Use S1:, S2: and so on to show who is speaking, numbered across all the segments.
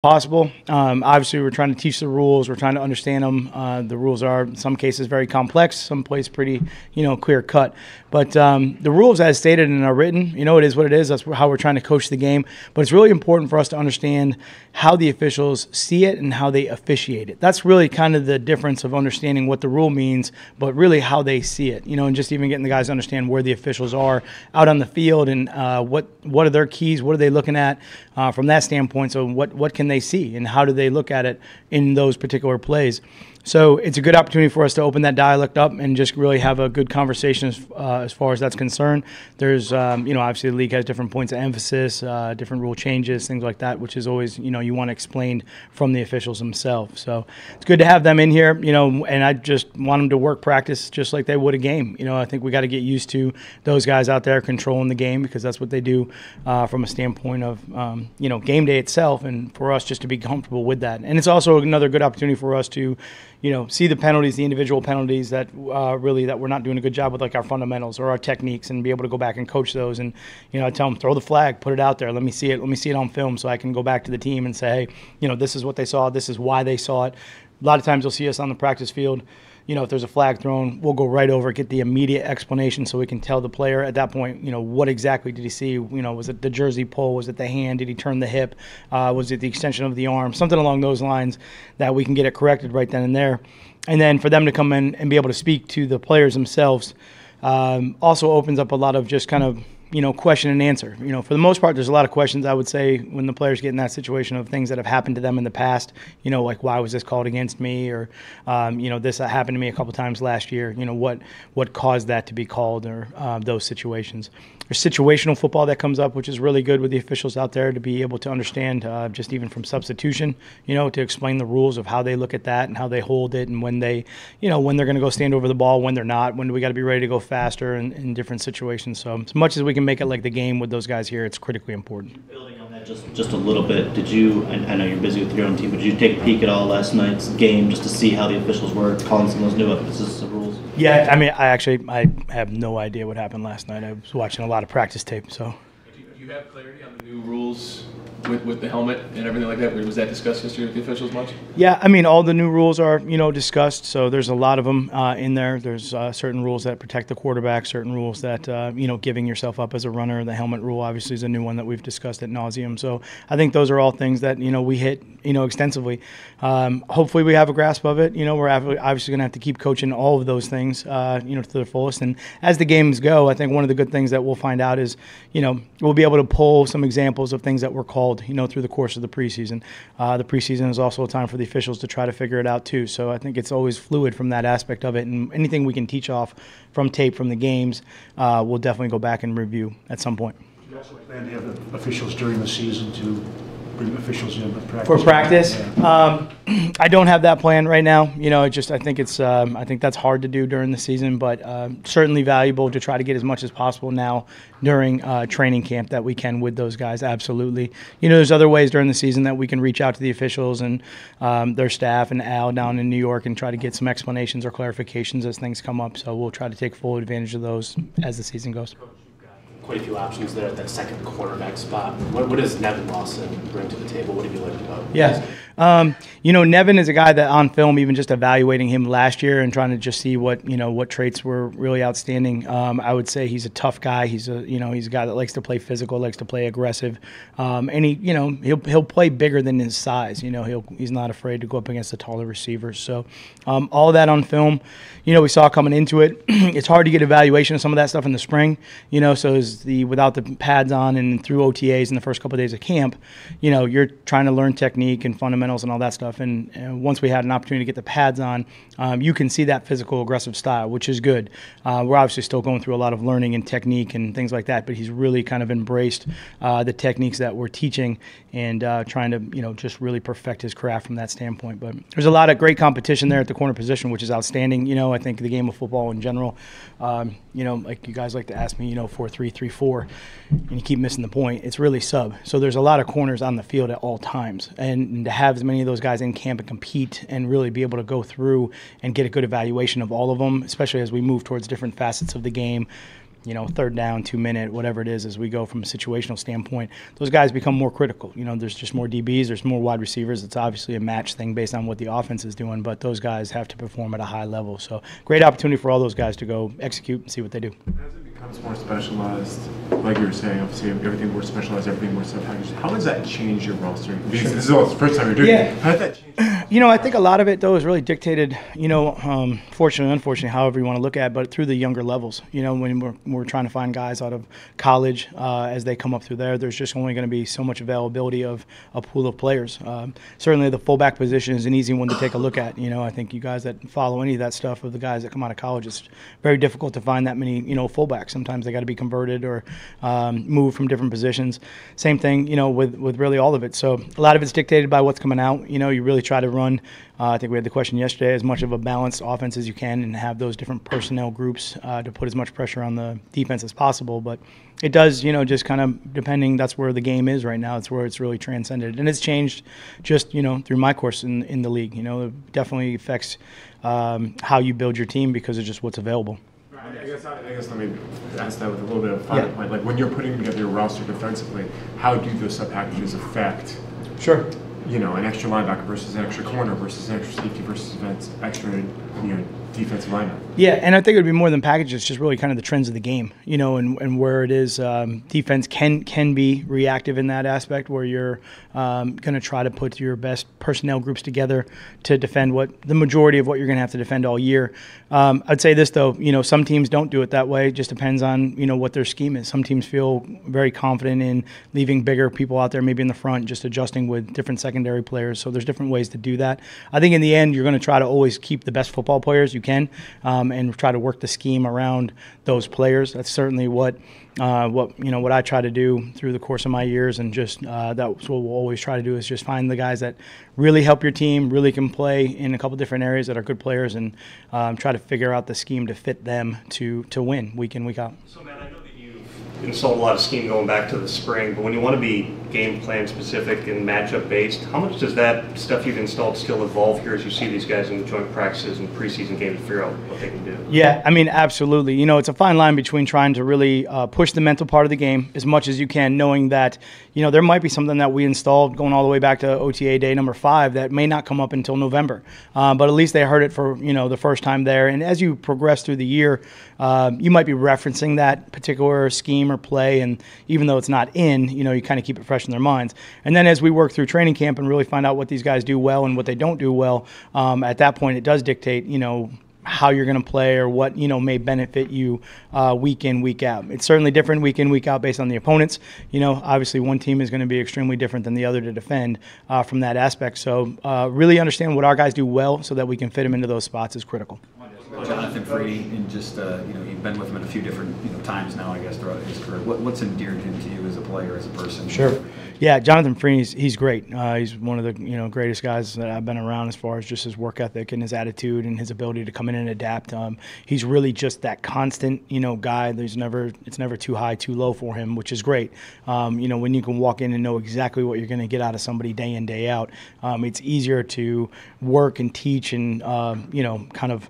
S1: possible. Obviously, we're trying to teach the rules. We're trying to understand them. The rules are, in some cases, very complex. Some places pretty, clear cut. But the rules, as stated and are written, it is what it is. That's how we're trying to coach the game. But it's really important for us to understand how the officials see it and how they officiate it. That's really kind of the difference of understanding what the rule means, but really how they see it. And just even getting the guys to understand where the officials are out on the field and what are their keys, what are they looking at from that standpoint. So what can they see and how do they look at it in those particular plays? So it's a good opportunity for us to open that dialect up and just really have a good conversation as far as that's concerned. There's, obviously the league has different points of emphasis, different rule changes, things like that, which is always, you want explained from the officials themselves. So it's good to have them in here, and I just want them to work practice just like they would a game. I think we got to get used to those guys out there controlling the game because that's what they do from a standpoint of, game day itself, and for us just to be comfortable with that. And it's also another good opportunity for us to see the penalties, the individual penalties that really that we're not doing a good job with, like our fundamentals or our techniques, and be able to go back and coach those. And I tell them, throw the flag, put it out there, let me see it on film, so I can go back to the team and say, hey, this is what they saw, this is why they saw it. A lot of times you'll see us on the practice field. If there's a flag thrown, we'll go right over, get the immediate explanation so we can tell the player at that point, what exactly did he see? Was it the jersey pull? Was it the hand? Did he turn the hip? Was it the extension of the arm? Something along those lines that we can get it corrected right then and there. And then for them to come in and be able to speak to the players themselves also opens up a lot of just kind of, question and answer. For the most part, there's a lot of questions, I would say, when the players get in that situation of things that have happened to them in the past, like why was this called against me, or, this happened to me a couple times last year, what caused that to be called, or those situations. There's situational football that comes up, which is really good with the officials out there to be able to understand just even from substitution, to explain the rules of how they look at that and how they hold it, and when they, when they're going to go stand over the ball, when they're not, when do we got to be ready to go faster in different situations. So as much as we can make it like the game with those guys here, it's critically important.
S2: Building on that just a little bit, did you, and I know you're busy with your own team, but did you take a peek at all last night's game just to see how the officials were calling some of those new emphasis of rules?
S1: Yeah, I mean, I have no idea what happened last night. I was watching a lot of practice tape, so.
S3: Do you have clarity on the new rules with the helmet and everything like that? Was that discussed yesterday with the officials much?
S1: Yeah, I mean, all the new rules are, discussed. So there's a lot of them in there. There's certain rules that protect the quarterback, certain rules that, giving yourself up as a runner. The helmet rule obviously is a new one that we've discussed at nauseum. So I think those are all things that, we hit, extensively. Hopefully we have a grasp of it. We're obviously going to have to keep coaching all of those things, to the fullest. And as the games go, I think one of the good things that we'll find out is, we'll be able to pull some examples of things that were called, through the course of the preseason. The preseason is also a time for the officials to try to figure it out too. So I think it's always fluid from that aspect of it. And anything we can teach off from tape from the games, we'll definitely go back and review at some point.
S4: You also plan to have the officials during the season to bring officials in
S1: for practice.
S4: Yeah.
S1: I don't have that plan right now. I think that's hard to do during the season, but certainly valuable to try to get as much as possible now during training camp that we can with those guys. Absolutely. There's other ways during the season that we can reach out to the officials and their staff and Al down in New York and try to get some explanations or clarifications as things come up. So we'll try to take full advantage of those as the season goes.
S5: Quite a few options there at that second cornerback spot. What does Nevin Lawson bring to the table? What have you liked about him?
S1: Yes. Nevin is a guy that on film, even just evaluating him last year and trying to just see what traits were really outstanding. I would say he's a tough guy. He's a guy that likes to play physical, likes to play aggressive. And he'll play bigger than his size. He's not afraid to go up against the taller receivers. So all that on film, we saw coming into it. It's hard to get evaluation of some of that stuff in the spring, so without the pads on and through OTAs in the first couple of days of camp, you're trying to learn technique and fundamentals and all that stuff. And once we had an opportunity to get the pads on, you can see that physical, aggressive style, which is good. We're obviously still going through a lot of learning and technique and things like that, but he's really kind of embraced the techniques that we're teaching and trying to, just really perfect his craft from that standpoint. But there's a lot of great competition there at the corner position, which is outstanding. I think the game of football in general, like you guys like to ask me, 4-3-3-4, and you keep missing the point. It's really sub. So there's a lot of corners on the field at all times. And to have as many of those guys in camp and compete and really be able to go through and get a good evaluation of all of them, especially as we move towards different facets of the game, third down, 2-minute, whatever it is, as we go from a situational standpoint, those guys become more critical. There's just more DBs, there's more wide receivers. It's obviously a match thing based on what the offense is doing, but those guys have to perform at a high level. So great opportunity for all those guys to go execute and see what they do.
S6: As it becomes more specialized, like you were saying, obviously everything more specialized, everything more sub-packaged, how does that change your roster? Because this is all the first time you're doing it. How did that change?
S1: I think a lot of it, though, is really dictated, fortunately, unfortunately, however you want to look at it, but through the younger levels. When we're trying to find guys out of college as they come up through there's just only going to be so much availability of a pool of players. Certainly the fullback position is an easy one to take a look at. I think you guys that follow any of that stuff of the guys that come out of college, it's very difficult to find that many, fullbacks. Sometimes they got to be converted or moved from different positions. Same thing, with really all of it. So a lot of it's dictated by what's coming out. You really try to run, I think we had the question yesterday, as much of a balanced offense as you can and have those different personnel groups to put as much pressure on the defense as possible. But it does, just kind of depending, that's where the game is right now. It's where it's really transcended. And it's changed just, through my course in the league. It definitely affects how you build your team because of just what's available.
S6: I guess let me ask that with a little bit of a finer point. Like when you're putting together your roster defensively, how do those sub-packages affect an extra linebacker versus an extra corner versus an extra safety versus extra defensive lineup? Yeah, and I think it would be more than packages. It's just really kind of the trends of the game, and where it is. Defense can be reactive in that aspect, where you're going to try to put your best personnel groups together to defend what the majority of what you're going to have to defend all year. I'd say this though, some teams don't do it that way. It just depends on what their scheme is. Some teams feel very confident in leaving bigger people out there, maybe in the front, just adjusting with different secondary players. So there's different ways to do that. I think in the end, you're going to try to always keep the best football players you can, and try to work the scheme around those players. That's certainly what I try to do through the course of my years, and just that's what we'll always try to do, is just find the guys that really help your team, really can play in a couple different areas that are good players, and try to figure out the scheme to fit them to win week in, week out.
S7: So, Matt, I know that you've installed a lot of scheme going back to the spring, but when you want to be game plan specific and matchup based, how much does that stuff you've installed still evolve here as you see these guys in the joint practices and preseason games to figure out what they can do? Yeah,
S1: absolutely. It's a fine line between trying to really push the mental part of the game as much as you can, knowing that there might be something that we installed going all the way back to OTA day number 5 that may not come up until November, but at least they heard it for the first time there. And as you progress through the year, you might be referencing that particular scheme or play, and even though it's not in, you kind of keep it fresh in their minds. And then as we work through training camp and really find out what these guys do well and what they don't do well, at that point it does dictate how you're going to play or what may benefit you week in, week out. It's certainly different week in, week out based on the opponents. Obviously one team is going to be extremely different than the other to defend from that aspect. So really understand what our guys do well so that we can fit them into those spots is critical.
S8: Jonathan Freedy, and just you've been with him in a few different times now, I guess, throughout his career. What's endeared him to you as a player, as a person?
S1: Sure. Yeah, Jonathan Freedy, he's great. He's one of the greatest guys that I've been around as far as just his work ethic and his attitude and his ability to come in and adapt. He's really just that constant guy. It's never too high, too low for him, which is great. When you can walk in and know exactly what you're going to get out of somebody day in, day out, it's easier to work and teach and kind of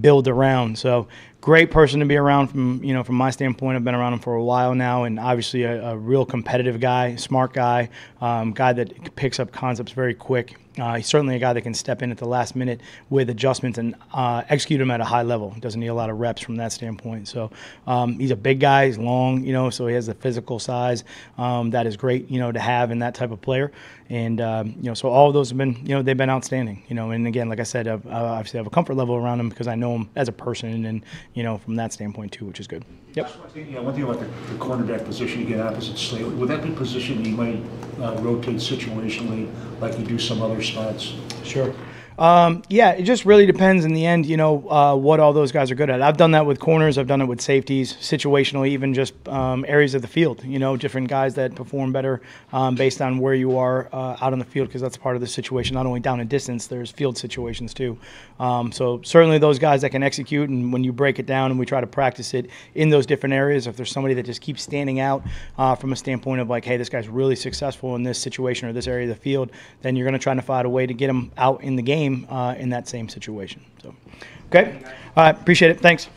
S1: build around. So great person to be around from my standpoint. I've been around him for a while now, and obviously a real competitive guy, smart guy, guy that picks up concepts very quick. He's certainly a guy that can step in at the last minute with adjustments and execute them at a high level. He doesn't need a lot of reps from that standpoint. So he's a big guy. He's long, so he has the physical size that is great, to have in that type of player. And so all of those have been, they've been outstanding. And again, like I said, I obviously have a comfort level around him because I know him as a person, and from that standpoint too, which is good. Yep.
S4: One thing about the cornerback position, you get opposite slate. Would that be a position you might rotate situationally, like you do some other spots?
S1: Sure. Yeah, it just really depends in the end, what all those guys are good at. I've done that with corners. I've done it with safeties, situationally, even just areas of the field, different guys that perform better based on where you are out on the field, because that's part of the situation. Not only down and distance, there's field situations too. So certainly those guys that can execute, and when you break it down and we try to practice it in those different areas, if there's somebody that just keeps standing out from a standpoint of like, hey, this guy's really successful in this situation or this area of the field, then you're going to try to find a way to get him out in the game in that same situation. So, okay. All right. Appreciate it. Thanks.